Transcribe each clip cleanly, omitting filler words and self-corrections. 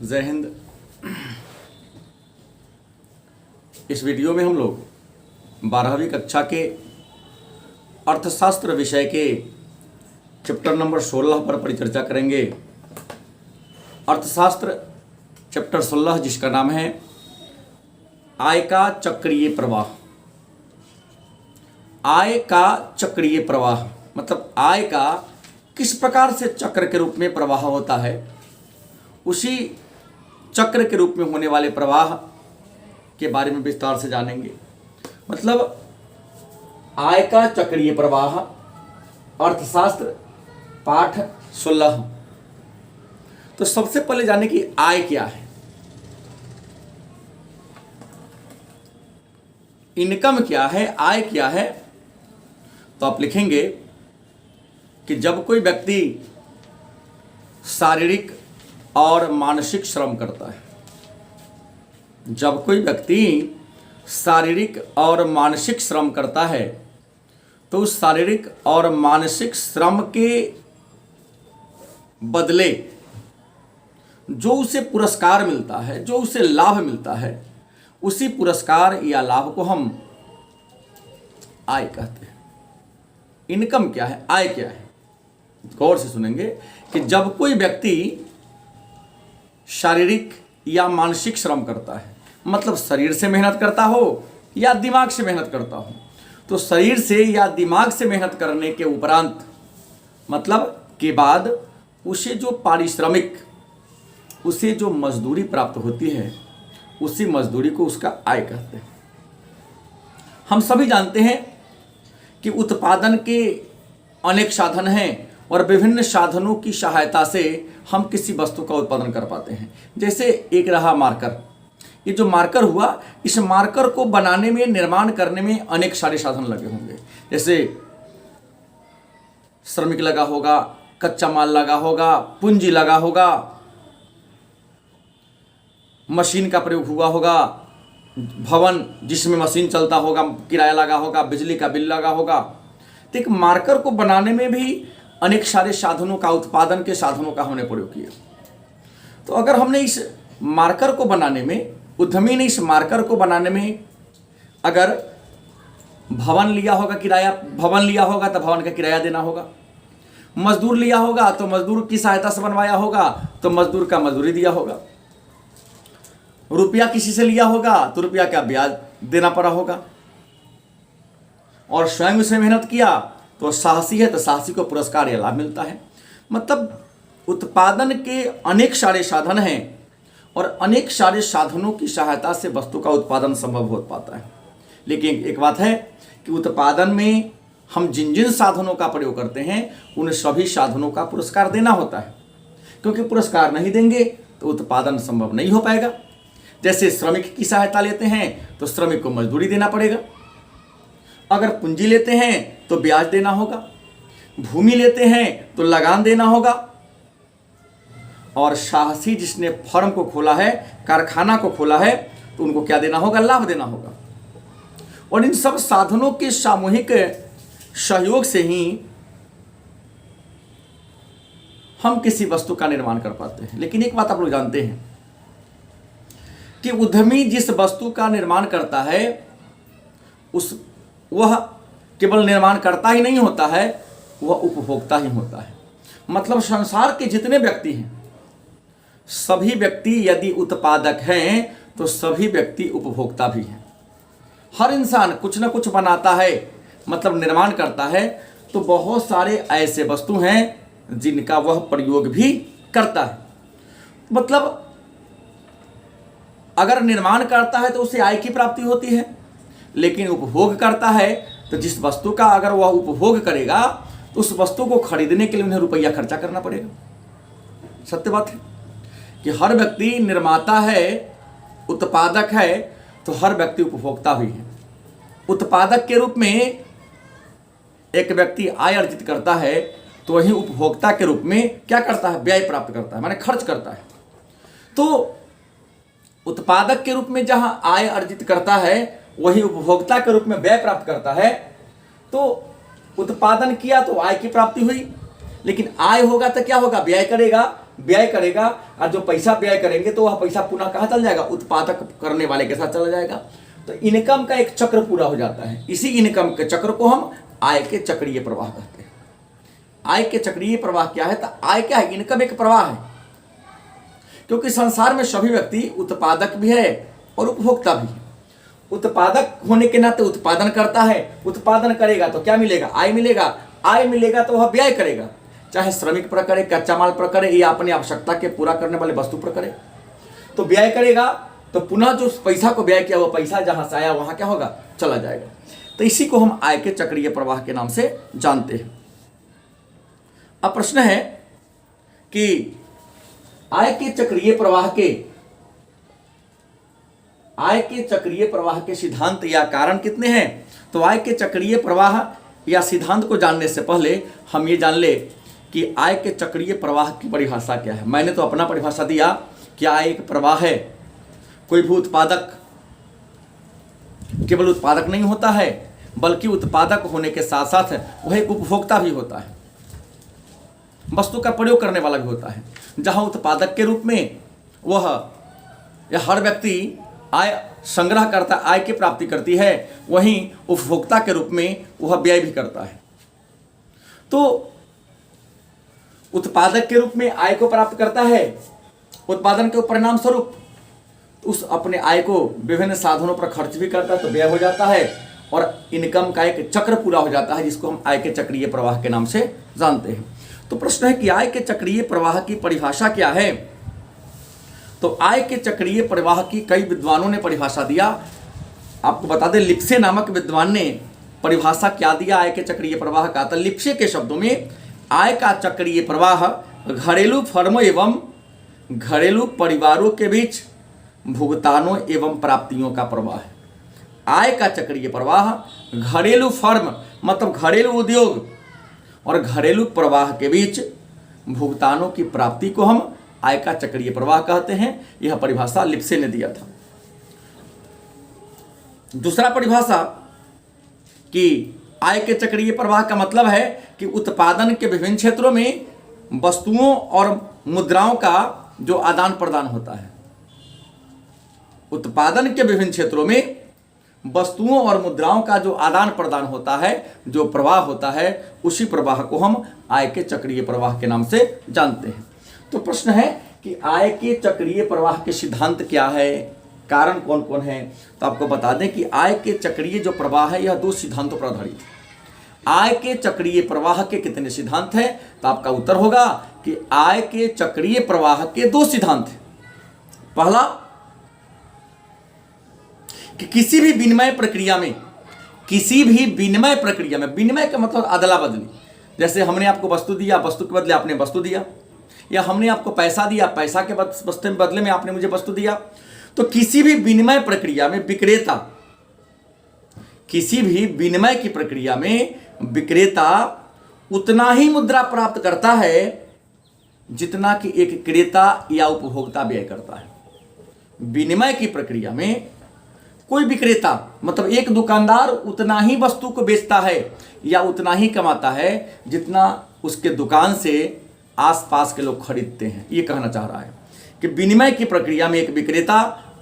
जय हिंद। इस वीडियो में हम लोग 12वीं कक्षा के अर्थशास्त्र विषय के चैप्टर नंबर 16 पर परिचर्चा करेंगे। अर्थशास्त्र चैप्टर 16 जिसका नाम है आय का चक्रीय प्रवाह। आय का चक्रीय प्रवाह मतलब आय का किस प्रकार से चक्र के रूप में प्रवाह होता है, उसी चक्र के रूप में होने वाले प्रवाह के बारे में विस्तार से जानेंगे। मतलब आय का चक्रीय प्रवाह, अर्थशास्त्र पाठ 16। तो सबसे पहले जाने की आय क्या है, इनकम क्या है, आय क्या है। तो आप लिखेंगे कि जब कोई व्यक्ति शारीरिक और मानसिक श्रम करता है, जब कोई व्यक्ति शारीरिक और मानसिक श्रम करता है तो उस शारीरिक और मानसिक श्रम के बदले जो उसे पुरस्कार मिलता है, जो उसे लाभ मिलता है, उसी पुरस्कार या लाभ को हम आय कहते हैं। इनकम क्या है, आय क्या है, गौर से सुनेंगे कि जब कोई व्यक्ति शारीरिक या मानसिक श्रम करता है, मतलब शरीर से मेहनत करता हो या दिमाग से मेहनत करता हो, तो शरीर से या दिमाग से मेहनत करने के उपरांत मतलब के बाद उसे जो पारिश्रमिक, उसे जो मजदूरी प्राप्त होती है, उसी मजदूरी को उसका आय कहते हैं। हम सभी जानते हैं कि उत्पादन के अनेक साधन हैं और विभिन्न साधनों की सहायता से हम किसी वस्तु का उत्पादन कर पाते हैं। जैसे एक रहा मार्कर, ये जो मार्कर हुआ, इस मार्कर को बनाने में, निर्माण करने में अनेक सारे साधन लगे होंगे। जैसे श्रमिक लगा होगा, कच्चा माल लगा होगा, पूंजी लगा होगा, मशीन का प्रयोग हुआ होगा, भवन जिसमें मशीन चलता होगा, किराया लगा होगा, बिजली का बिल लगा होगा। तो एक मार्कर को बनाने में भी अनेक सारे साधनों का, उत्पादन के साधनों का हमने प्रयोग किया। तो अगर हमने इस मार्कर को बनाने में, उद्यमी ने इस मार्कर को बनाने में अगर भवन लिया होगा, किराया भवन लिया होगा तो भवन का किराया देना होगा, मजदूर लिया होगा तो मजदूर की सहायता से बनवाया होगा तो मजदूर का मजदूरी दिया होगा, रुपया किसी से लिया होगा तो रुपया का ब्याज देना पड़ा होगा, और स्वयं उसमें मेहनत किया तो साहसी है तो साहसी को पुरस्कार या लाभ मिलता है। मतलब उत्पादन के अनेक सारे साधन हैं और अनेक सारे साधनों की सहायता से वस्तु का उत्पादन संभव हो पाता है। लेकिन एक बात है कि उत्पादन में हम जिन जिन साधनों का प्रयोग करते हैं उन सभी साधनों का पुरस्कार देना होता है, क्योंकि पुरस्कार नहीं देंगे तो उत्पादन संभव नहीं हो पाएगा। जैसे श्रमिक की सहायता लेते हैं तो श्रमिक को मजदूरी देना पड़ेगा, अगर पूंजी लेते हैं तो ब्याज देना होगा, भूमि लेते हैं तो लगान देना होगा, और साहसी जिसने फर्म को खोला है, कारखाना को खोला है, तो उनको क्या देना होगा, लाभ देना होगा। और इन सब साधनों के सामूहिक सहयोग से ही हम किसी वस्तु का निर्माण कर पाते हैं। लेकिन एक बात आप लोग जानते हैं कि उद्यमी जिस वस्तु का निर्माण करता है वह केवल निर्माण करता ही नहीं होता है, वह उपभोक्ता ही होता है। मतलब संसार के जितने व्यक्ति हैं, सभी व्यक्ति यदि उत्पादक हैं तो सभी व्यक्ति उपभोक्ता भी हैं। हर इंसान कुछ न कुछ बनाता है, मतलब निर्माण करता है, तो बहुत सारे ऐसे वस्तु हैं जिनका वह प्रयोग भी करता है। मतलब अगर निर्माण करता है तो उसे आय की प्राप्ति होती है, लेकिन उपभोग करता है तो जिस वस्तु का अगर वह उपभोग करेगा तो उस वस्तु को खरीदने के लिए उन्हें रुपया खर्चा करना पड़ेगा। सत्य बात है कि हर व्यक्ति निर्माता है, उत्पादक है, तो हर व्यक्ति उपभोक्ता भी है। उत्पादक के रूप में एक व्यक्ति आय अर्जित करता है तो वही उपभोक्ता के रूप में क्या करता है, व्यय प्राप्त करता है, माने खर्च करता है। तो उत्पादक के रूप में जहां आय अर्जित करता है वही उपभोक्ता के रूप में व्यय प्राप्त करता है। तो उत्पादन किया तो आय की प्राप्ति हुई, लेकिन आय होगा तो क्या होगा, व्यय करेगा व्यय करेगा, और जो पैसा व्यय करेंगे तो वह पैसा पुनः कहाँ चल जाएगा, उत्पादक करने वाले के साथ चला जाएगा। तो इनकम का एक चक्र पूरा हो जाता है। इसी इनकम के चक्र को हम आय के चक्रीय प्रवाह कहते हैं। आय के चक्रीय प्रवाह क्या है, तो आय क्या है, इनकम एक प्रवाह है। क्योंकि संसार में सभी व्यक्ति उत्पादक भी है और उपभोक्ता भी है। उत्पादक होने के नाते उत्पादन करता है, उत्पादन करेगा तो क्या मिलेगा, आय मिलेगा, आय मिलेगा तो वह व्यय करेगा, चाहे श्रमिक पर करे, कच्चा माल पर करे, या अपनी आवश्यकता के पूरा करने वाले वस्तु पर करे। तो व्यय करेगा तो पुनः जो पैसा को व्यय किया वो पैसा जहां से आया वहां क्या होगा, चला जाएगा। तो इसी को हम आय के चक्रीय प्रवाह के नाम से जानते हैं। अब प्रश्न है कि आय के चक्रीय प्रवाह के सिद्धांत या कारण कितने हैं। तो आय के चक्रीय प्रवाह या सिद्धांत को जानने से पहले हम ये जान ले कि आय के चक्रीय प्रवाह की परिभाषा क्या है। मैंने तो अपना परिभाषा दिया कि आय एक प्रवाह है। कोई भी उत्पादक केवल उत्पादक नहीं होता है, बल्कि उत्पादक होने के साथ साथ वह एक उपभोक्ता भी होता है, वस्तु का प्रयोग करने वाला भी होता है। जहां उत्पादक के रूप में वह या हर व्यक्ति आय संग्रह करता, आय की प्राप्ति करती है, वहीं उपभोक्ता के रूप में वह व्यय भी करता है। तो उत्पादक के रूप में आय को प्राप्त करता है, उत्पादन के परिणाम स्वरूप उस अपने आय को विभिन्न साधनों पर खर्च भी करता है, तो व्यय हो जाता है और इनकम का एक चक्र पूरा हो जाता है, जिसको हम आय के चक्रीय प्रवाह के नाम से जानते हैं। तो प्रश्न है कि आय के चक्रीय प्रवाह की परिभाषा क्या है। तो आय के चक्रीय प्रवाह की कई विद्वानों ने परिभाषा दिया। आपको बता दें, लिप्से नामक विद्वान ने परिभाषा क्या दिया आय के चक्रीय प्रवाह का। तो लिप्से के शब्दों में आय का चक्रीय प्रवाह घरेलू फर्मों एवं घरेलू परिवारों के बीच भुगतानों एवं प्राप्तियों का प्रवाह है। आय का चक्रीय प्रवाह घरेलू फर्म मतलब घरेलू उद्योग और घरेलू प्रवाह के बीच भुगतानों की प्राप्ति को हम आय का चक्रीय प्रवाह कहते हैं। यह परिभाषा लिप्से ने दिया था। दूसरा परिभाषा कि आय के चक्रीय प्रवाह का मतलब है कि उत्पादन के विभिन्न क्षेत्रों में वस्तुओं और मुद्राओं का जो आदान प्रदान होता है। उत्पादन के विभिन्न क्षेत्रों में वस्तुओं और मुद्राओं का जो आदान प्रदान होता है, जो प्रवाह होता है, उसी प्रवाह को हम आय के चक्रीय प्रवाह के नाम से जानते हैं। तो प्रश्न है कि आय के चक्रीय प्रवाह के सिद्धांत क्या है, कारण कौन कौन है। तो आपको बता दें कि आय के चक्रीय जो प्रवाह है यह दो सिद्धांतों पर आधारित है। आय के चक्रीय प्रवाह के कितने सिद्धांत हैं, तो आपका उत्तर होगा कि आय के चक्रीय प्रवाह के दो सिद्धांत हैं। पहला कि किसी भी विनिमय प्रक्रिया में, विनिमय का मतलब अदला बदली, जैसे हमने आपको वस्तु दिया, वस्तु के बदले आपने वस्तु दिया, या हमने आपको पैसा दिया, पैसा के बदले में आपने मुझे वस्तु दिया। तो किसी भी विनिमय प्रक्रिया में विक्रेता, किसी भी विनिमय की प्रक्रिया में विक्रेता उतना ही मुद्रा प्राप्त करता है जितना कि एक क्रेता या उपभोक्ता व्यय करता है। विनिमय की प्रक्रिया में कोई विक्रेता मतलब एक दुकानदार उतना ही वस्तु को बेचता है या उतना ही कमाता है जितना उसके दुकान से आसपास के लोग खरीदते हैं। ये कहना चाह रहा है कि विनिमय की प्रक्रिया में एक विक्रेता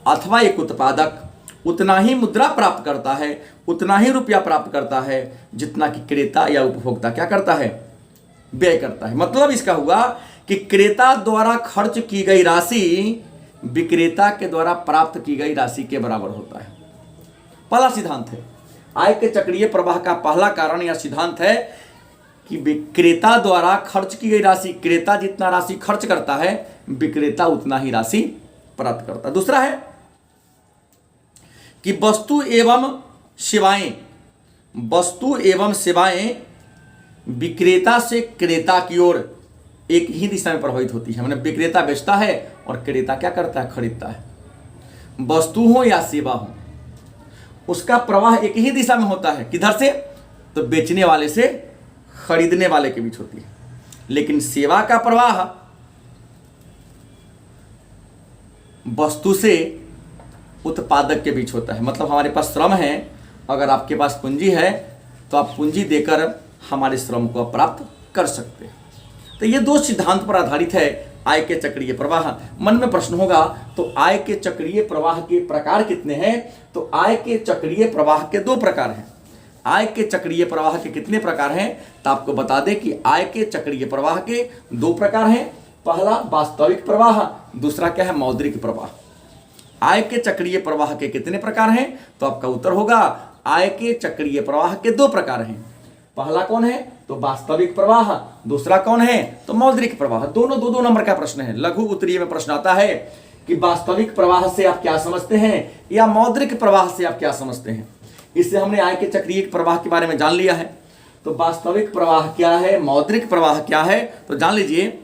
अथवा एक उत्पादक उतना ही मुद्रा प्राप्त करता है, उतना ही रुपया प्राप्त करता है जितना कि क्रेता या उपभोक्ता क्या करता है, व्यय करता है। मतलब इसका हुआ कि क्रेता द्वारा खर्च की गई राशि विक्रेता के द्वारा प्राप्त की गई राशि के बराबर होता है। पहला सिद्धांत है आय के चक्रीय प्रवाह का पहला कारण या सिद्धांत है कि विक्रेता द्वारा खर्च की गई राशि, क्रेता जितना राशि खर्च करता है विक्रेता उतना ही राशि प्राप्त करता है। दूसरा है कि वस्तु एवं सेवाएं विक्रेता से क्रेता की ओर एक ही दिशा में प्रभावित होती है। मतलब विक्रेता बेचता है और क्रेता क्या करता है, खरीदता है। वस्तु हो या सेवा हो, उसका प्रवाह एक ही दिशा में होता है। किधर से, तो बेचने वाले से खरीदने वाले के बीच होती है। लेकिन सेवा का प्रवाह वस्तु से उत्पादक के बीच होता है। मतलब हमारे पास श्रम है, अगर आपके पास पूंजी है तो आप पूंजी देकर हमारे श्रम को प्राप्त कर सकते हैं। तो ये दो सिद्धांत पर आधारित है आय के चक्रीय प्रवाह। मन में प्रश्न होगा तो आय के चक्रीय प्रवाह के प्रकार कितने हैं? तो आय के चक्रीय प्रवाह के 2 प्रकार हैं। आय के चक्रीय प्रवाह के कितने प्रकार हैं? तो आपको बता दें कि आय के चक्रीय प्रवाह के 2 प्रकार हैं। पहला वास्तविक प्रवाह, दूसरा क्या है? मौद्रिक प्रवाह। आय के चक्रीय प्रवाह के कितने प्रकार हैं? तो आपका उत्तर होगा आय के चक्रीय प्रवाह के 2 प्रकार हैं। पहला कौन है? तो वास्तविक प्रवाह। दूसरा कौन है? तो मौद्रिक प्रवाह। दोनों 2-2 नंबर का प्रश्न है। लघु उत्तरीय में प्रश्न आता है कि वास्तविक प्रवाह से आप क्या समझते हैं या मौद्रिक प्रवाह से आप क्या समझते हैं। इससे हमने आय के चक्रीय प्रवाह के बारे में जान लिया है। तो वास्तविक प्रवाह क्या है, मौद्रिक प्रवाह क्या है, तो जान लीजिए।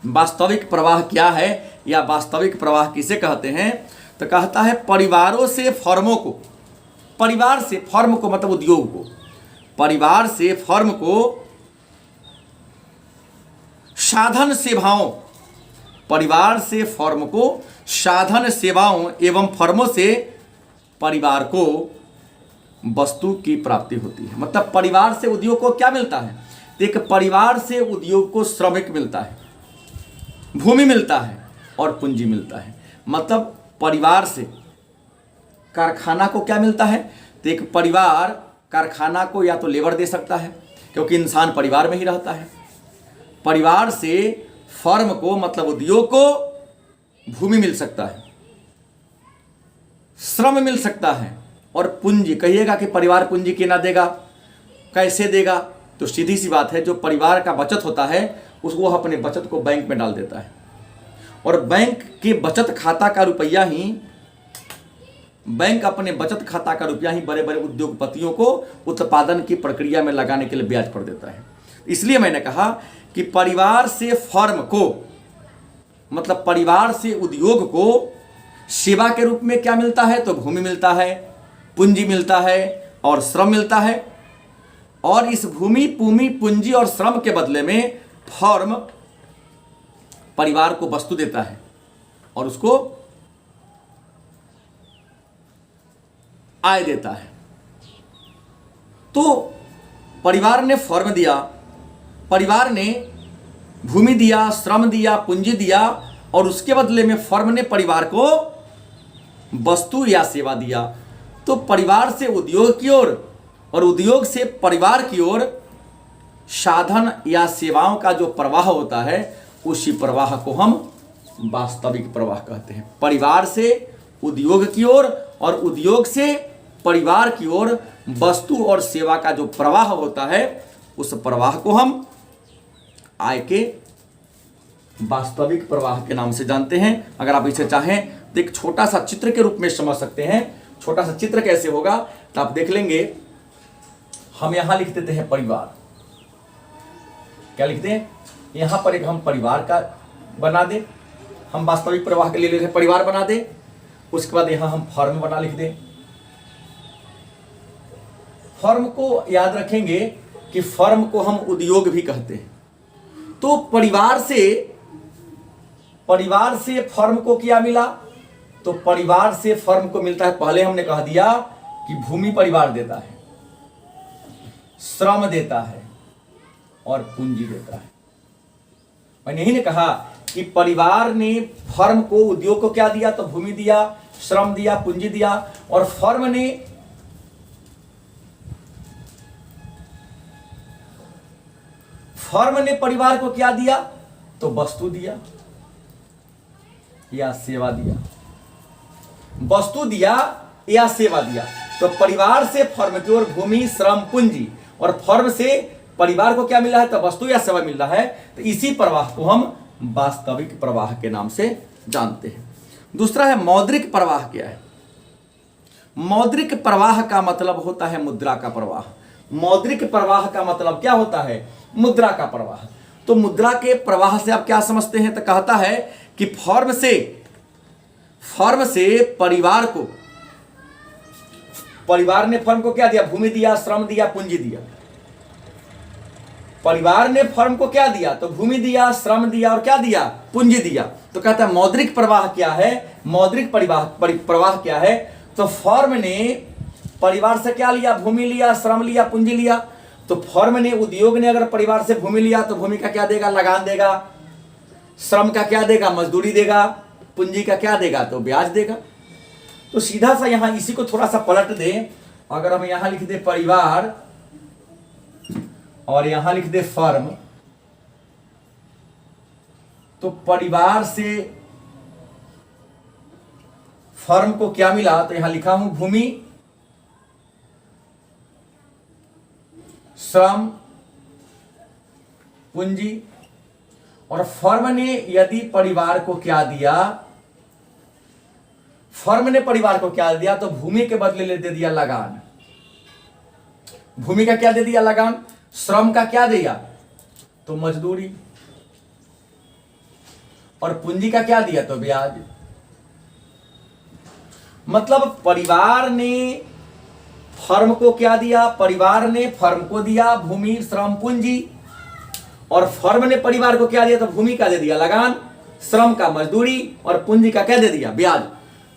वास्तविक प्रवाह क्या है या वास्तविक प्रवाह किसे कहते हैं? तो कहता है परिवारों से फर्मों को, परिवार से फर्म को मतलब उद्योग को, परिवार से फर्म को साधन सेवाओं, परिवार से फर्म को साधन सेवाओं एवं फर्मों से परिवार को वस्तु की प्राप्ति होती है। मतलब परिवार से उद्योग को क्या मिलता है? तो एक परिवार से उद्योग को श्रमिक मिलता है, भूमि मिलता है और पूंजी मिलता है। मतलब परिवार से कारखाना को क्या मिलता है? तो एक परिवार कारखाना को या तो लेबर दे सकता है क्योंकि इंसान परिवार में ही रहता है। परिवार से फर्म को मतलब उद्योग को भूमि मिल सकता है, श्रम मिल सकता है और पूंजी। कहिएगा कि परिवार पूंजी क्यों ना देगा, कैसे देगा? तो सीधी सी बात है, जो परिवार का बचत होता है उसको अपने बचत को बैंक में डाल देता है और बैंक के बचत खाता का रुपया ही, बैंक अपने बचत खाता का रुपया ही बड़े बड़े उद्योगपतियों को उत्पादन की प्रक्रिया में लगाने के लिए ब्याज पर देता है। इसलिए मैंने कहा कि परिवार से फर्म को मतलब परिवार से उद्योग को सेवा के रूप में क्या मिलता है? तो भूमि मिलता है, पूंजी मिलता है और श्रम मिलता है। और इस भूमि पूंजी और श्रम के बदले में फर्म परिवार को वस्तु देता है और उसको आय देता है। तो परिवार ने फर्म दिया, परिवार ने भूमि दिया, श्रम दिया, पूंजी दिया और उसके बदले में फर्म ने परिवार को वस्तु या सेवा दिया। तो परिवार से उद्योग की ओर और उद्योग से परिवार की ओर साधन या सेवाओं का जो प्रवाह होता है उसी प्रवाह को हम वास्तविक प्रवाह कहते हैं। परिवार से उद्योग की ओर और उद्योग से परिवार की ओर वस्तु और सेवा का जो प्रवाह होता है उस प्रवाह को हम आय के वास्तविक प्रवाह के नाम से जानते हैं। अगर आप इसे चाहें तो एक छोटा सा चित्र के रूप में समझ सकते हैं। छोटा सा चित्र कैसे होगा तो आप देख लेंगे। हम यहां लिख देते हैं परिवार, क्या लिखते हैं? यहां पर एक हम परिवार का बना दे, हम वास्तविक प्रवाह के लिए लेते हैं परिवार बना दे। उसके बाद यहां हम फर्म बना लिख दें। फर्म को याद रखेंगे कि फर्म को हम उद्योग भी कहते हैं। तो परिवार से फर्म को क्या मिला? तो परिवार से फर्म को मिलता है, पहले हमने कह दिया कि भूमि परिवार देता है, श्रम देता है और पूंजी देता है। मैंने यही ने कहा कि परिवार ने फर्म को उद्योग को क्या दिया? तो भूमि दिया, श्रम दिया, पूंजी दिया। और फर्म ने परिवार को क्या दिया? तो वस्तु दिया या सेवा दिया, वस्तु दिया या सेवा दिया। तो परिवार से फर्म की ओर भूमि, श्रम, पूंजी और फर्म से परिवार को क्या मिला है? तो वस्तु या सेवा मिल रहा है। तो इसी प्रवाह को हम वास्तविक प्रवाह के नाम से जानते हैं। दूसरा है मौद्रिक प्रवाह। क्या है मौद्रिक प्रवाह? का मतलब होता है मुद्रा का प्रवाह। मौद्रिक प्रवाह का मतलब क्या होता है? मुद्रा का प्रवाह। तो मुद्रा के प्रवाह से आप क्या समझते हैं? तो कहता है कि फर्म से परिवार को, परिवार ने फर्म को क्या दिया? भूमि दिया, श्रम दिया, पूंजी दिया। परिवार ने फर्म को क्या दिया? तो भूमि दिया, श्रम दिया और क्या दिया? पूंजी दिया। तो कहता है मौद्रिक प्रवाह क्या है? मौद्रिक प्रवाह क्या है? तो फर्म ने परिवार से क्या लिया? भूमि लिया, श्रम लिया, पूंजी लिया। तो फर्म ने, उद्योग ने अगर परिवार से भूमि लिया तो भूमि का क्या देगा? लगान देगा। श्रम का क्या देगा, मजदूरी देगा, पूंजी का क्या देगा, तो ब्याज देगा। तो सीधा सा यहां इसी को थोड़ा सा पलट दें, अगर हम यहां लिख दे परिवार और यहां लिख दे फर्म, तो परिवार से फर्म को क्या मिला, तो यहां लिखा हूं भूमि, श्रम, पूंजी। और फर्म ने यदि परिवार को क्या दिया, फर्म ने परिवार को क्या दिया, तो भूमि के बदले दे दिया लगान। भूमि का क्या दे दिया, लगान। श्रम का क्या दिया, तो मजदूरी। और पूंजी का क्या दिया, तो ब्याज। मतलब परिवार ने फर्म को क्या दिया, परिवार ने फर्म को दिया भूमि, श्रम, पूंजी। और फर्म ने परिवार को क्या दिया, तो भूमि का दे दिया लगान, श्रम का मजदूरी, और पूंजी का क्या दे दिया, ब्याज।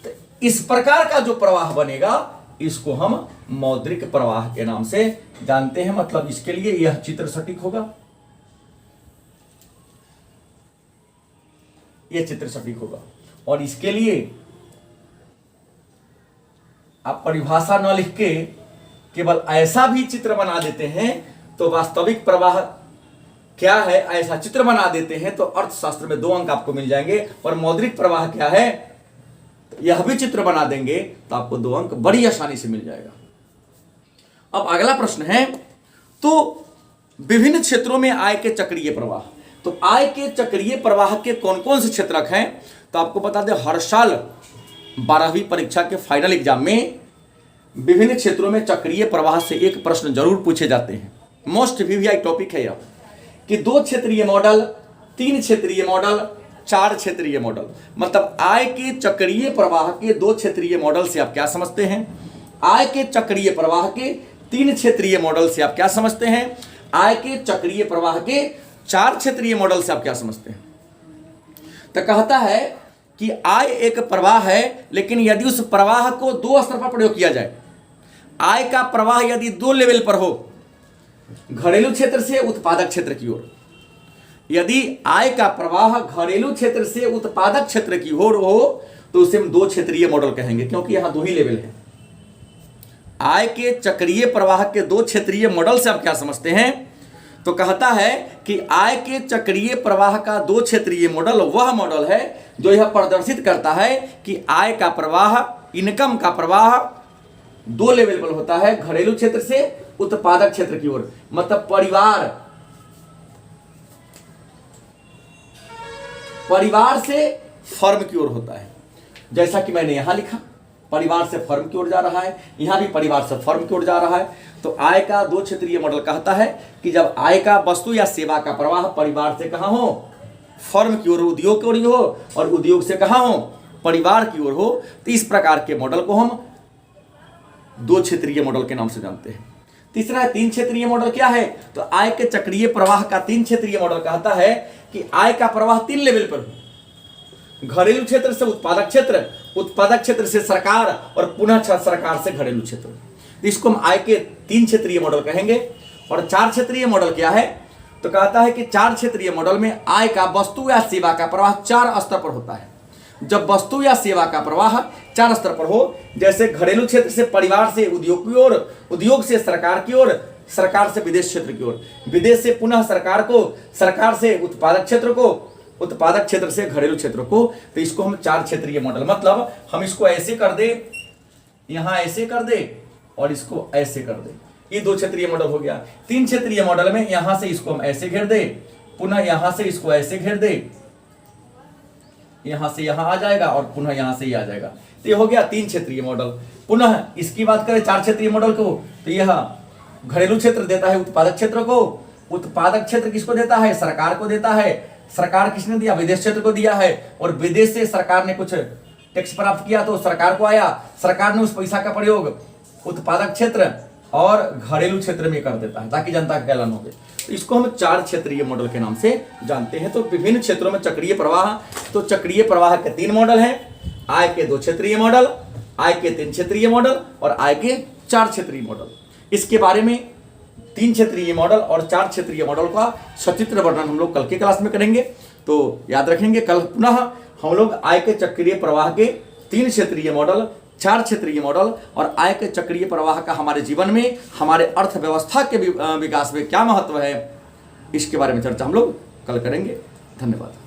तो इस प्रकार का जो प्रवाह बनेगा इसको हम मौद्रिक प्रवाह के नाम से जानते हैं। मतलब इसके लिए यह चित्र सटीक होगा, यह चित्र सटीक होगा। और इसके लिए आप परिभाषा न लिख के केवल ऐसा भी चित्र बना देते हैं, तो वास्तविक प्रवाह क्या है ऐसा चित्र बना देते हैं, तो अर्थशास्त्र में 2 अंक आपको मिल जाएंगे। और मौद्रिक प्रवाह क्या है, तो यह भी चित्र बना देंगे तो आपको 2 अंक बड़ी आसानी से मिल जाएगा। अब अगला प्रश्न है, तो विभिन्न क्षेत्रों में आय के चक्रीय प्रवाह। तो आय के चक्रीय प्रवाह के कौन कौन से क्षेत्रक हैं, तो आपको बता दें हर साल 12वीं परीक्षा के फाइनल एग्जाम में विभिन्न क्षेत्रों में चक्रीय प्रवाह से एक प्रश्न जरूर पूछे जाते हैं। मोस्ट वीवीआई टॉपिक है यह कि 2 क्षेत्रीय मॉडल, 3 क्षेत्रीय मॉडल, 4 क्षेत्रीय मॉडल। मतलब आय के चक्रीय प्रवाह के 2 क्षेत्रीय मॉडल से आप क्या समझते हैं, आय के चक्रीय प्रवाह के 3 क्षेत्रीय मॉडल से आप क्या समझते हैं, आय के चक्रीय प्रवाह के 4 क्षेत्रीय मॉडल से आप क्या समझते हैं। तो कहता है कि आय एक प्रवाह है, लेकिन यदि उस प्रवाह को 2 स्तर पर प्रयोग किया जाए, आय का प्रवाह यदि 2 लेवल पर हो, घरेलू क्षेत्र से उत्पादक क्षेत्र की ओर, यदि आय का प्रवाह घरेलू क्षेत्र से उत्पादक क्षेत्र की ओर हो, तो उसे हम 2 क्षेत्रीय मॉडल कहेंगे, क्योंकि यहां 2 ही लेवल है। आय के चक्रीय प्रवाह के 2 क्षेत्रीय मॉडल से आप क्या समझते हैं, तो कहता है कि आय के चक्रीय प्रवाह का 2 क्षेत्रीय मॉडल वह मॉडल है जो यह प्रदर्शित करता है कि आय का प्रवाह, इनकम का प्रवाह 2 लेवल पर होता है, घरेलू क्षेत्र से उत्पादक क्षेत्र की ओर। मतलब परिवार से फर्म की ओर होता है। जैसा कि मैंने यहां लिखा, परिवार से फर्म की ओर जा रहा है, यहां भी परिवार से फर्म की ओर जा रहा है। तो आय का 2 क्षेत्रीय मॉडल कहता है कि जब आय का वस्तु या सेवा का प्रवाह परिवार से कहां हो, फर्म की ओर, उद्योग की ओर हो, और उद्योग से कहां हो, परिवार की ओर हो, तो इस प्रकार के मॉडल को हम 2 क्षेत्रीय मॉडल के नाम से जानते हैं। तीसरा है 3 क्षेत्रीय मॉडल। क्या है, तो आय के चक्रीय प्रवाह का 3 क्षेत्रीय मॉडल कहता है कि आय का प्रवाह 3 लेवल पर हो, घरेलू क्षेत्र से उत्पादक क्षेत्र, उत्पादक क्षेत्र से सरकार, और पुनः सरकार से घरेलू क्षेत्र। इसको हम आय के 3 क्षेत्रीय मॉडल कहेंगे। और 4 क्षेत्रीय मॉडल क्या है, तो कहता है कि 4 क्षेत्रीय मॉडल में आय का वस्तु या सेवा का प्रवाह 4 स्तर पर होता है। जब वस्तु या सेवा का प्रवाह 4 स्तर पर हो, जैसे घरेलू क्षेत्र से परिवार से उद्योग की ओर, उद्योग से सरकार की ओर, सरकार से विदेश क्षेत्र की ओर, विदेश से पुनः सरकार को, सरकार से उत्पादक क्षेत्र को, उत्पादक क्षेत्र से घरेलू क्षेत्र को, तो इसको हम 4 क्षेत्रीय मॉडल, मतलब हम इसको ऐसे कर दे, यहां ऐसे कर दे, और इसको ऐसे कर दे, ये 2 क्षेत्रीय मॉडल हो गया। 3 क्षेत्रीय मॉडल में यहां से इसको हम ऐसे घेर दे, पुनः यहां से इसको ऐसे घेर दे, यहां से यहां आ जाएगा, और पुनः यहां से ये आ जाएगा। तो ये हो गया 3 क्षेत्रीय मॉडल। पुनः इसकी बात करें 4 क्षेत्रीय मॉडल को, तो यह घरेलू क्षेत्र देता है उत्पादक क्षेत्र को, उत्पादक क्षेत्र किसको देता है, सरकार को देता है, सरकार किसने दिया, विदेश क्षेत्र को दिया है, और विदेश से सरकार ने कुछ टैक्स प्राप्त किया तो सरकार को आया, सरकार ने उस पैसा का प्रयोग उत्पादक क्षेत्र और घरेलू क्षेत्र में कर देता है ताकि जनता का कल्याण हो। तो इसको हम 4 क्षेत्रीय मॉडल के नाम से जानते हैं। तो विभिन्न क्षेत्रों में चक्रीय प्रवाह, तो चक्रीय प्रवाह के 3 मॉडल हैं, आय के 2 क्षेत्रीय मॉडल, आय के 3 क्षेत्रीय मॉडल, और आय के 4 क्षेत्रीय मॉडल। इसके बारे में 3 क्षेत्रीय मॉडल और 4 क्षेत्रीय मॉडल का सचित्र वर्णन हम लोग कल के क्लास में करेंगे। तो याद रखेंगे, कल पुनः हम लोग आय के चक्रीय प्रवाह के 3 क्षेत्रीय मॉडल, 4 क्षेत्रीय मॉडल और आय के चक्रीय प्रवाह का हमारे जीवन में, हमारे अर्थव्यवस्था के विकास में क्या महत्व है, इसके बारे में चर्चा हम लोग कल करेंगे। धन्यवाद।